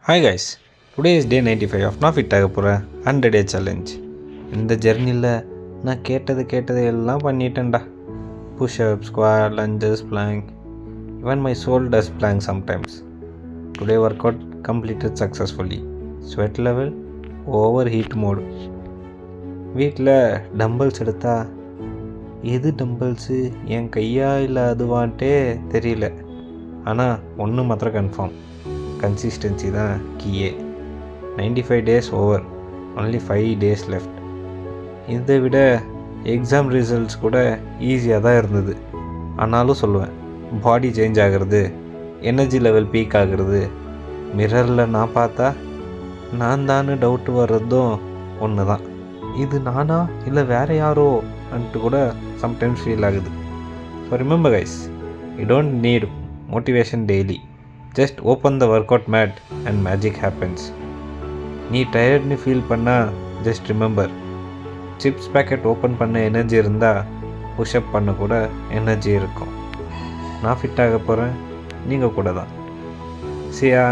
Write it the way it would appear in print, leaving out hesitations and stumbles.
Hi guys, today is day 95 of நான் fit ஆக போகிறேன் 100 டே சேலஞ்ச். இந்த ஜெர்னியில் நான் கேட்டது எல்லாம் பண்ணிட்டேன்டா. Pushup, squat, lunges, plank, even my soul does plank sometimes. Today work out completed successfully. Sweat level over heat mode. வீட்டில் dumbbells எடுத்தா எது டம்பிள்ஸு என் கையா இல்லை அதுவான்ட்டே தெரியல. ஆனால் ஒன்று மாத்திரம் கன்ஃபார்ம், கன்சிஸ்டன்சி தான் கீயே. 95 days over, only 5 days left. இதை விட எக்ஸாம் ரிசல்ட்ஸ் கூட ஈஸியாக தான் இருந்தது. ஆனாலும் சொல்லுவேன், பாடி சேஞ்ச் ஆகிறது, எனர்ஜி லெவல் பீக் ஆகிறது, மிரரில் நான் பார்த்தா நான் தானே டவுட்டு வர்றதும் ஒன்று தான். இது நானா இல்லை வேறு யாரோ அன்ட்டு கூட சம்டைம்ஸ் ஃபீல் ஆகுது. So remember guys, you don't need motivation daily. Just open the workout mat and magic happens. நீ டயர்ட்னு ஃபீல் பண்ணால் just remember, chips packet open பண்ண எனர்ஜி இருந்தால் புஷ்அப் பண்ண கூட எனர்ஜி இருக்கும். நான் ஃபிட் ஆக போகிறேன், நீங்கள் கூட தான். சியா.